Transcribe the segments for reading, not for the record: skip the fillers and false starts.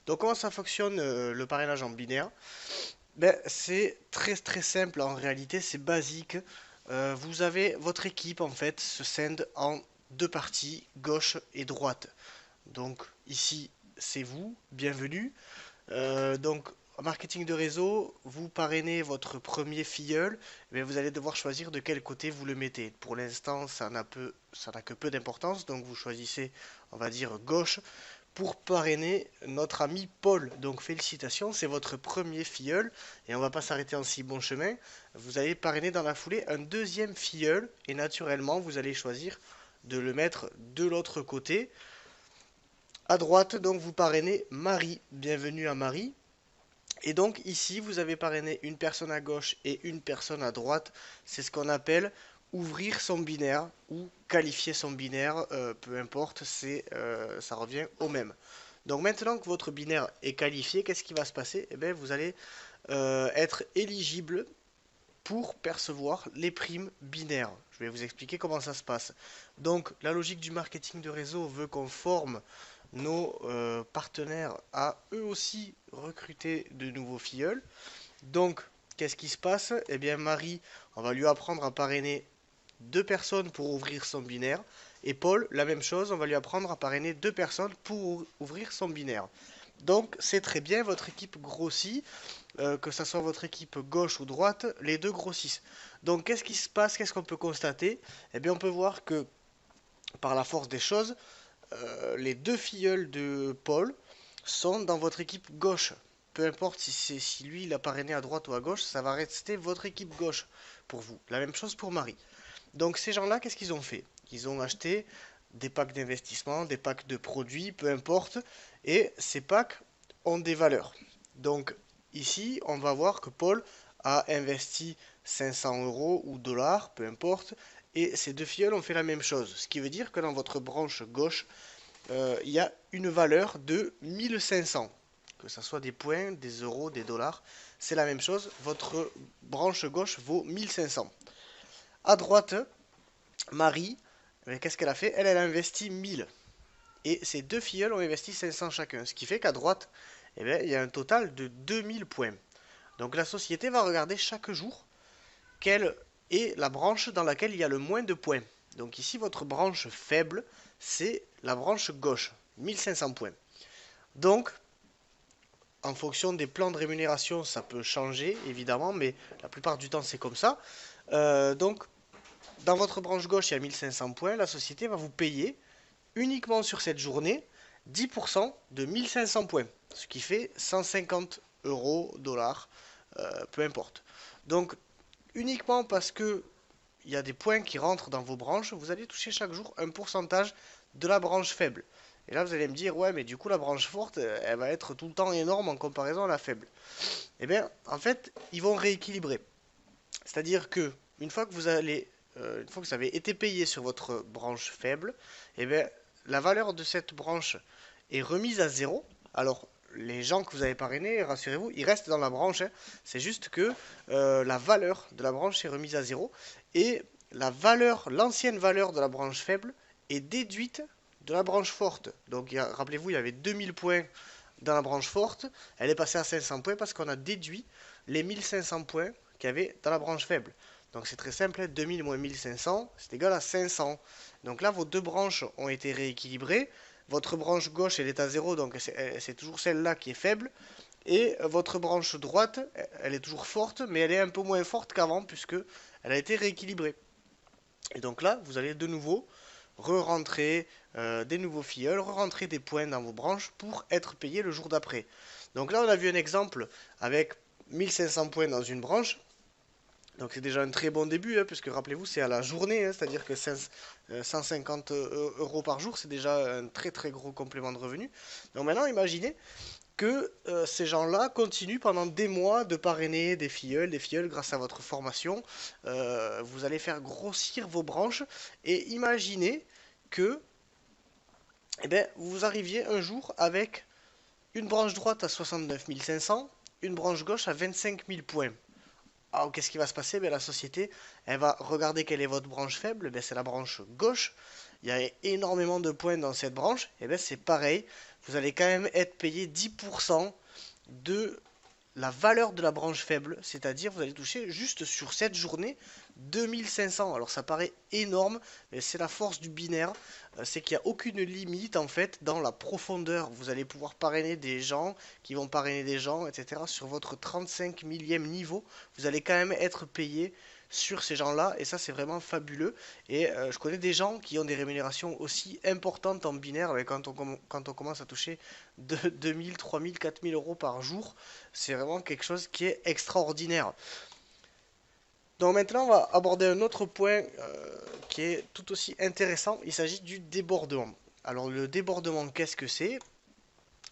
Donc comment ça fonctionne le parrainage en binaire? Ben, c'est très simple en réalité, c'est basique. Vous avez votre équipe en fait se scinde en deux parties, gauche et droite. Donc ici c'est vous, bienvenue. Donc en marketing de réseau, vous parrainez votre premier filleul, mais vous allez devoir choisir de quel côté vous le mettez. Pour l'instant, ça n'a que peu d'importance, donc vous choisissez, on va dire, gauche pour parrainer notre ami Paul. Donc félicitations, c'est votre premier filleul et on va pas s'arrêter en si bon chemin. Vous allez parrainer dans la foulée un deuxième filleul et naturellement vous allez choisir de le mettre de l'autre côté. À droite, donc vous parrainez Marie. Bienvenue à Marie. Et donc ici, vous avez parrainé une personne à gauche et une personne à droite. C'est ce qu'on appelle ouvrir son binaire ou qualifier son binaire, peu importe, ça revient au même. Donc maintenant que votre binaire est qualifié, qu'est-ce qui va se passer? Eh bien, vous allez être éligible pour percevoir les primes binaires. Je vais vous expliquer comment ça se passe. Donc la logique du marketing de réseau veut qu'on forme nos partenaires à eux aussi recruter de nouveaux filleuls. Donc qu'est-ce qui se passe? Eh bien Marie, on va lui apprendre à parrainer deux personnes pour ouvrir son binaire. Et Paul, la même chose, on va lui apprendre à parrainer deux personnes pour ouvrir son binaire. Donc c'est très bien, votre équipe grossit, que ce soit votre équipe gauche ou droite, les deux grossissent. Donc qu'est-ce qui se passe, qu'est-ce qu'on peut constater? Eh bien on peut voir que par la force des choses, les deux filleuls de Paul sont dans votre équipe gauche. Peu importe si lui il a parrainé à droite ou à gauche, ça va rester votre équipe gauche pour vous. La même chose pour Marie. Donc ces gens-là, qu'est-ce qu'ils ont fait? Ils ont acheté des packs d'investissement, des packs de produits, peu importe, et ces packs ont des valeurs. Donc ici, on va voir que Paul a investi 500 euros ou dollars, peu importe, et ces deux filleuls ont fait la même chose. Ce qui veut dire que dans votre branche gauche, il y a une valeur de 1500. Que ce soit des points, des euros, des dollars, c'est la même chose. Votre branche gauche vaut 1500. À droite, Marie, qu'est-ce qu'elle a fait? Elle a investi 1000. Et ces deux filleuls ont investi 500 chacun. Ce qui fait qu'à droite, eh bien, il y a un total de 2000 points. Donc la société va regarder chaque jour quelle est la branche dans laquelle il y a le moins de points. Donc ici, votre branche faible, c'est la branche gauche, 1500 points. Donc, en fonction des plans de rémunération, ça peut changer, évidemment, mais la plupart du temps, c'est comme ça. Donc, dans votre branche gauche, il y a 1500 points. La société va vous payer uniquement sur cette journée 10% de 1500 points, ce qui fait 150 euros, dollars, peu importe. Donc, uniquement parce que il y a des points qui rentrent dans vos branches, vous allez toucher chaque jour un pourcentage de la branche faible. Et là, vous allez me dire, ouais, mais du coup, la branche forte, elle va être tout le temps énorme en comparaison à la faible. Eh bien, en fait, ils vont rééquilibrer. C'est-à-dire que une fois que vous avez été payé sur votre branche faible, eh bien, la valeur de cette branche est remise à zéro. Alors, les gens que vous avez parrainés, rassurez-vous, ils restent dans la branche, hein. C'est juste que la valeur de la branche est remise à zéro et l'ancienne valeur de la branche faible est déduite de la branche forte. Donc, rappelez-vous, il y avait 2000 points dans la branche forte, elle est passée à 500 points parce qu'on a déduit les 1500 points qu'il y avait dans la branche faible. Donc c'est très simple, 2000 moins 1500, c'est égal à 500. Donc là, vos deux branches ont été rééquilibrées. Votre branche gauche, elle est à zéro, donc c'est toujours celle-là qui est faible. Et votre branche droite, elle est toujours forte, mais elle est un peu moins forte qu'avant, puisque elle a été rééquilibrée. Et donc là, vous allez de nouveau re-rentrer des nouveaux filleuls, re-rentrer des points dans vos branches pour être payé le jour d'après. Donc là, on a vu un exemple avec 1500 points dans une branche. Donc c'est déjà un très bon début, hein, puisque rappelez-vous, c'est à la journée, hein, c'est-à-dire que 150 euros par jour, c'est déjà un très gros complément de revenu. Donc maintenant, imaginez que ces gens-là continuent pendant des mois de parrainer des filleuls grâce à votre formation. Vous allez faire grossir vos branches et imaginez que eh bien, vous arriviez un jour avec une branche droite à 69 500, une branche gauche à 25 000 points. Alors, qu'est-ce qui va se passer? Ben, la société, elle va regarder quelle est votre branche faible. Ben, c'est la branche gauche. Il y a énormément de points dans cette branche. Et ben, c'est pareil. vous allez quand même être payé 10% de la valeur de la branche faible, c'est-à-dire vous allez toucher juste sur cette journée 2500. Alors ça paraît énorme, mais c'est la force du binaire, c'est qu'il n'y a aucune limite en fait dans la profondeur. Vous allez pouvoir parrainer des gens qui vont parrainer des gens, etc. Sur votre 35 millième niveau, vous allez quand même être payé sur ces gens-là, et ça c'est vraiment fabuleux. Et je connais des gens qui ont des rémunérations aussi importantes en binaire, mais quand on commence à toucher 2000, 3000, 4000 euros par jour, c'est vraiment quelque chose qui est extraordinaire. Donc maintenant, on va aborder un autre point qui est tout aussi intéressant. Il s'agit du débordement. Alors le débordement, qu'est-ce que c'est?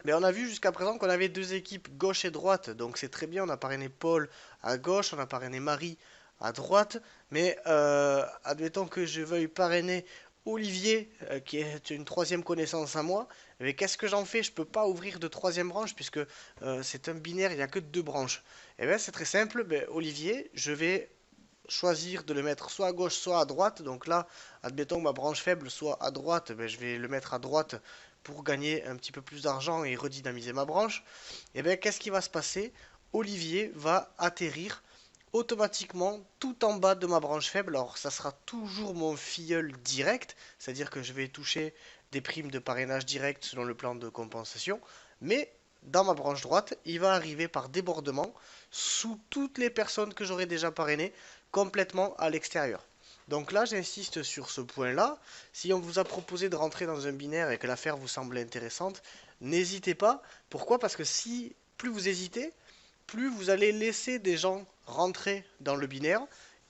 Mais on a vu jusqu'à présent qu'on avait deux équipes gauche et droite, donc c'est très bien. On a parrainé Paul à gauche, on a parrainé Marie à droite, mais admettons que je veuille parrainer Olivier, qui est une troisième connaissance à moi, mais qu'est-ce que j'en fais? Je peux pas ouvrir de troisième branche puisque c'est un binaire, il n'y a que deux branches. Et bien c'est très simple, ben, Olivier, je vais choisir de le mettre soit à gauche, soit à droite. Donc là, admettons que ma branche faible soit à droite, ben, je vais le mettre à droite pour gagner un petit peu plus d'argent et redynamiser ma branche. Et bien, qu'est-ce qui va se passer? Olivier va atterrir automatiquement tout en bas de ma branche faible. Alors, ça sera toujours mon filleul direct, c'est-à-dire que je vais toucher des primes de parrainage direct selon le plan de compensation, mais dans ma branche droite, il va arriver par débordement sous toutes les personnes que j'aurai déjà parrainées complètement à l'extérieur. Donc là, j'insiste sur ce point-là. Si on vous a proposé de rentrer dans un binaire et que l'affaire vous semble intéressante, n'hésitez pas. Pourquoi? Parce que si plus vous hésitez, plus vous allez laisser des gens rentrer dans le binaire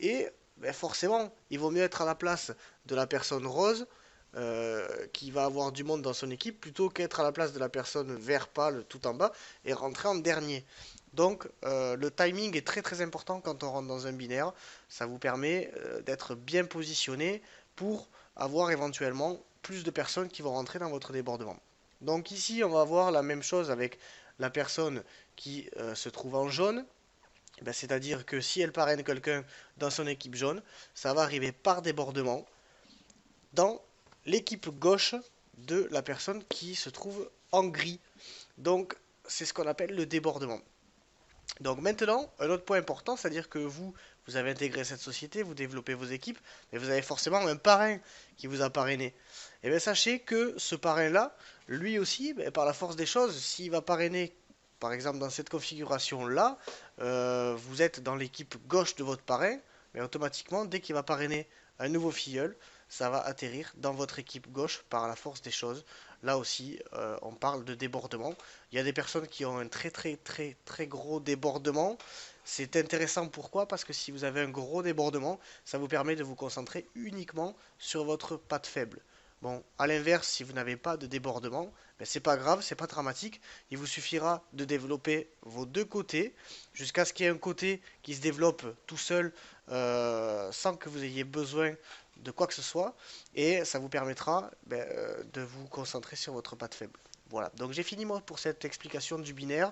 et ben forcément, il vaut mieux être à la place de la personne rose qui va avoir du monde dans son équipe plutôt qu'être à la place de la personne vert pâle tout en bas et rentrer en dernier. Donc le timing est très très important quand on rentre dans un binaire. Ça vous permet d'être bien positionné pour avoir éventuellement plus de personnes qui vont rentrer dans votre débordement. Donc ici on va voir la même chose avec la personne qui se trouve en jaune. Ben, c'est-à-dire que si elle parraine quelqu'un dans son équipe jaune, ça va arriver par débordement dans l'équipe gauche de la personne qui se trouve en gris. Donc c'est ce qu'on appelle le débordement. Donc maintenant, un autre point important, c'est-à-dire que vous avez intégré cette société, vous développez vos équipes, mais vous avez forcément un parrain qui vous a parrainé. Et bien sachez que ce parrain-là, lui aussi, ben, par la force des choses, s'il va parrainer, par exemple dans cette configuration-là, vous êtes dans l'équipe gauche de votre parrain, mais automatiquement, dès qu'il va parrainer un nouveau filleul, ça va atterrir dans votre équipe gauche par la force des choses. Là aussi, on parle de débordement. Il y a des personnes qui ont un très très très très gros débordement. C'est intéressant pourquoi? Parce que si vous avez un gros débordement, ça vous permet de vous concentrer uniquement sur votre patte faible. Bon, à l'inverse, si vous n'avez pas de débordement, ben c'est pas grave, c'est pas dramatique. Il vous suffira de développer vos deux côtés jusqu'à ce qu'il y ait un côté qui se développe tout seul sans que vous ayez besoin de quoi que ce soit et ça vous permettra ben, de vous concentrer sur votre patte faible. Voilà, donc j'ai fini moi pour cette explication du binaire.